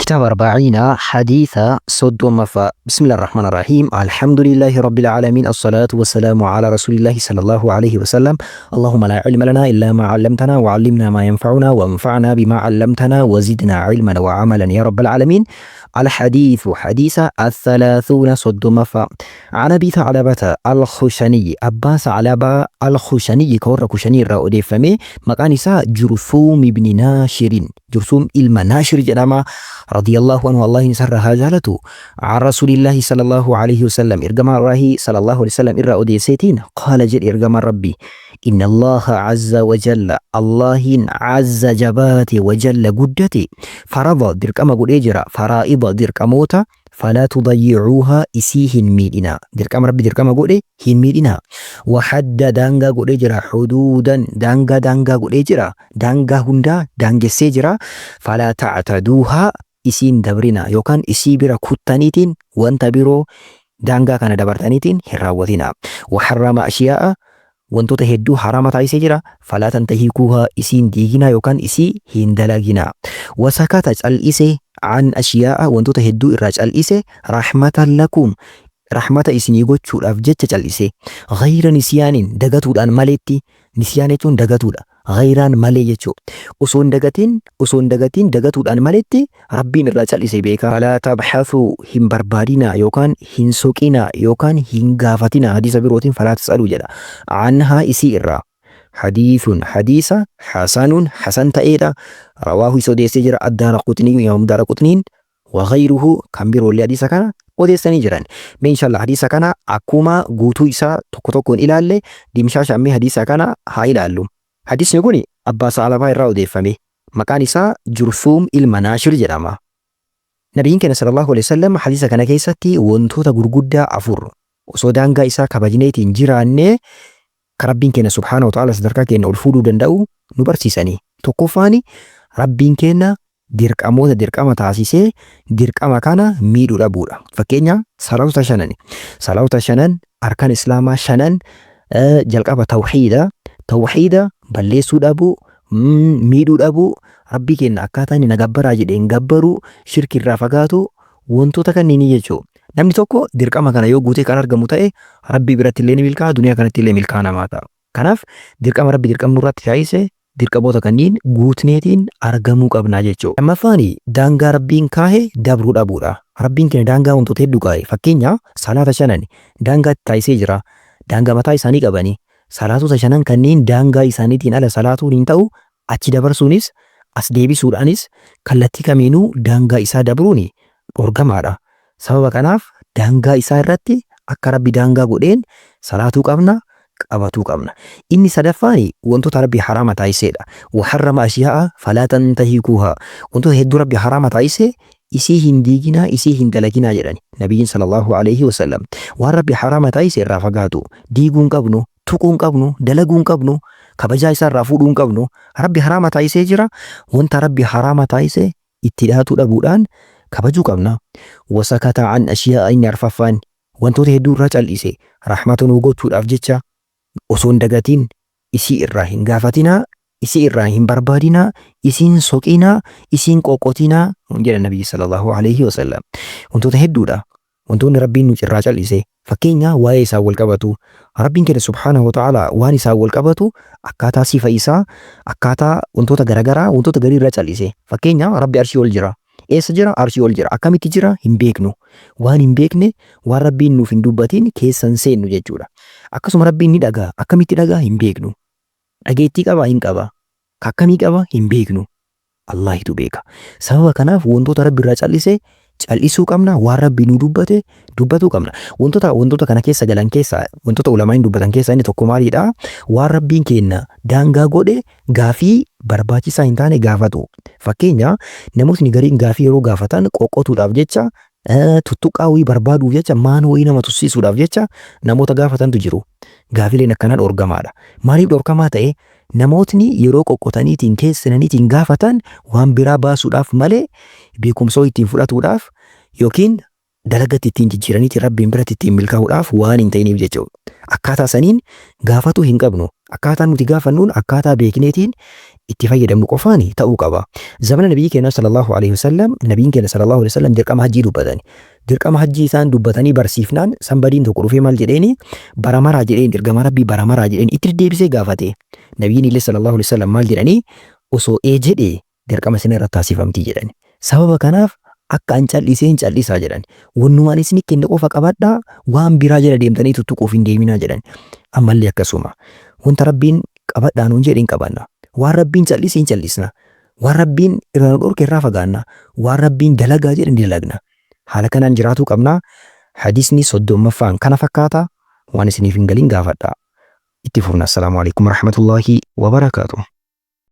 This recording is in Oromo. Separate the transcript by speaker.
Speaker 1: كتاب 40 حديث صدوم. بسم الله الرحمن الرحيم. الحمد لله رب العالمين، الصلاة والسلام على رسول الله صلى الله عليه وسلم. اللهم لا علم لنا إلا ما علمتنا وعلمنا ما ينفعنا وانفعنا بما علمتنا وزدنا علما وعملا يا رب العالمين. الحديث حديث 30 صدوم. عن أبي ثعلبة الخشني، أبا ثعلبة الخشني كور خشني الرأودي فمي مكانسا جرثوم بن ناشر، جرثوم ناشر جنما رضي الله عنه الله نسرها جالته عن رسول الله صلى الله عليه وسلم إرجم الله صلى الله عليه وسلم إرأودي سيتين قال جل إرجم ربي إن الله عز وجل الله عز جبات وجل قدتي فرض دركما قد إجرا فرائض دركموتا فلا تضيعوها إسيهن ميدنا، دركم ربي دركما قد هن ميدنا. وحد دانغا قد إجرا حدودا دانغا قد إجرا دانغا هندا دانغ سجرا فلا تعتدوها إسين دبرنا يوكان إسي برا كتانيتين وانتبرو دانغا كان دبرتانيتين هراوتنا. وحرم أشياء wantoota hedduu harama taasisee jira. falaa tantahiikuuhaa isiin diiginaa yookaan isii hin dalaginaa. wasakata cal'ise an ashiyaa'a wantoota hedduu irraa cal'ise rahmatan lakum rahmata isinii gochuudhaaf jecha cal'ise. ghayra nisyaanin dagatuudhaan maleetti. nisyaan jechuun dagatuudha, ghayraan malee jechuu. osoo hin dagatiin dagatuudhaan maleetti rabbiin irraa cal'ise beeka. falaa tabhathuu hin barbaadinaa yookaan hin soqinaa yookaan hin gaafatinaa. hadiisa birootiin falaa tas'aluu jedha. anhaa isii irraa. hadiithun hadiisa hasanun hasan ta'eedha. rawaahu isa odeessee jira addaaraqutnii imaam daaraqutniin waghayruhu kan biroollee hadiisa kana odeessanii jiran. mee inshallah hadiisa kana akkuma guutuu isaa tokko tokkoon ilaalle dimshaashammee hadiisa kana haa ilaallu. Hadisni kun abbaa Sa'alabaa irraa odeeffame. maqaan isaa Jursuum ilma Naashir jedhama. Nabiin keenya sallallahu alaihi wasallam hadiisa kana keessatti wantoota gurguddaa afur osoo daangaa isaa kabajneetiin jiraannee kan rabbiin keenya subhaanahu wa ta'ala sadarkaa keenya ol fuudhuu danda'u nu barsiisanii. tokkoffaan rabbiin keenya dirqamoota dirqama taasisee dirqama kana miidhuu dhabuudha. fakkeenya salaatota shanan arkaan islaamaa shanan jalqaba tawxiida balleessuu dhabuu, miidhuu dhabuu, rabbii keenya akkaataa inni nagabbaraa jedheen gabbaruu, shirki irraa fagaatu, wantoota kanneen jechuudha. namni tokko dirqama kana yoo guutee kan argamu ta'e rabbii biratti illee ni milkaa'a, duniyaa kanatti illee milkaa namaa ta'a. kanaaf dirqama rabbi dirqamnu irratti taasise dirqamoota kanneen guutneetiin argamuu qabnaa jechuudha. lammaffaan daangaa rabbiin kaahee dabruu dhabuudha. rabbiin keenya daangaa wantoota hedduu kaa'e. fakkeenya salaata shanan daangaa taasisee jira. daangaa mataa isaanii qabanii salaatota shanan kanneen daangaa isaaniitiin ala salaatuun hin ta'u achi dabarsuunis as deebisuudhaanis kallattii kamiinuu daangaa isaa dabruun dhorgamaadha. sababa kanaaf daangaa isaa irratti akka rabbi daangaa godheen salaatuu qabna, qabatuu qabna. inni sadaffaan wantoota rabbi harama taasiseedha. waharrama ashiyaa'a falaa tantahiikuuhaa wantoota hedduu rabbi harama taasisee isii hin diiginaa, isii hin dalaginaa jedhani nabiyyiin sallallahu alaihi wasallam. waan rabbi harama taasise irraa fagaatu, diiguu hin qabnu, tuquu hin qabnu, dalaguu hin qabnu, kabajaa isaa irraa fuudhuu hin qabnu. rabbi harama taasisee jira. wanta rabbi harama taasise itti dhaatuu dhabuudhaan kabajuu qabna. wasakata an ashiyaa'a inni arfaffaan wantoota hedduu irraa cal'ise rahmata nuu gochuudhaaf jecha osoo hin dagatiin isii irraa hin gaafatinaa, isii irraa hin barbaadinaa, isiin soqinaa, isiin qoqqotinaa jedha nabiyyi sallallahu alaihi wasallam. wantoota hedduudha wantoonni rabbiin nu irraa cal'ise. fakkeenya waa'ee isaa wal qabatu rabbiin keenya subhaanahu wa ta'ala waan isaa wal qabatu akkaataa sifa isaa akkaataa wantoota garagaraa wantoota garii irraa cal'ise. fakkeenya rabbi arshii ol jira. eessa jira? arshii ol jira. akkamitti jira? hin beeknu. waan hin beekne waan rabbiin nuuf hin dubbatiin keessa hin seennu jechuudha. akkasuma rabbiin ni dhagaa. akkamitti dhagaa? hin beeknu. dhageettii qaba? hin qaba. akkamii qaba? hin beeknu. Allahitu beeka. sababa kanaaf wantoota rabbi irraa cal'ise cal'isuu qabna. waan rabbi nu dubbate dubbatuu qabna. wantoota kana keessa galan keessa wantoota ulamaa'in dubbatan keessa inni tokko maalidha? waan rabbiin keenya daangaa godhe gaafii barbaachisaa hin taane gaafatu. fakkeenya namootni gariin gaafii yeroo gaafatan qoqqotuudhaaf jecha tuttuqaa wayii barbaaduuf jecha maan wayii nama tussisuudhaaf jecha namoota gaafatantu jiru. gaafileen akkanaa dhorkamaadha. maaliif dhorkamaa ta'e? namootni yeroo qoqqotaniitiin keessaniitiin gaafatan waan biraa baasuudhaaf malee beekumsoo ittiin fudhatuudhaaf yookiin dalagatti ittiin jijjiiraniitiin rabbiin biratti ittiin milkaa'uudhaaf waan hin ta'iniif jechuudha. akkaataa saniin gaafatu hin qabnu. Akkaataan nuti gaafannuun akkaataa beekneetiin itti fayyadamnu qofaani ta'uu qaba. Zamana nabii keenya sallallahu alaihi wasallam nabiin keenya sallallahu alaihi wasallam dirqama hajjii dubbatani. Dirqama hajjii isaan dubbatanii barsiifnaan sanbadiin tokko dhufee maal jedheeni baramaraa jedheen dirqama rabbii baramaraa jedheen itti deebisee gaafate. Nabiin illee sallallahu alaihi wasallam maal jedhanii osoo jedhee dirqama isin irratti taasifamti jedhan. Sababa kanaaf akka an callisee hin callisaa jedhan. Wannumaan isin kenne qofa qabadhaa waan biraa jala deemtanii tuttuquuf hin deeminaa jedhan. Ammallee akkasuma wanta rabbiin qabadhaa nuun jedhin qabanna. Waan rabbiin callisee hin callisna. Waan rabbiin irraa dhorke irraa fagaanna. Waan rabbiin dalagaa jedhan dalagna. Haala kanaan jiraatuu qabna. Hadisni 30ffaan kana fakkaata. Waan isiniif hin galin gaafadhaa. Itti fufna. Assalaamu alaikum warahmatullaahi wabarakaatuh.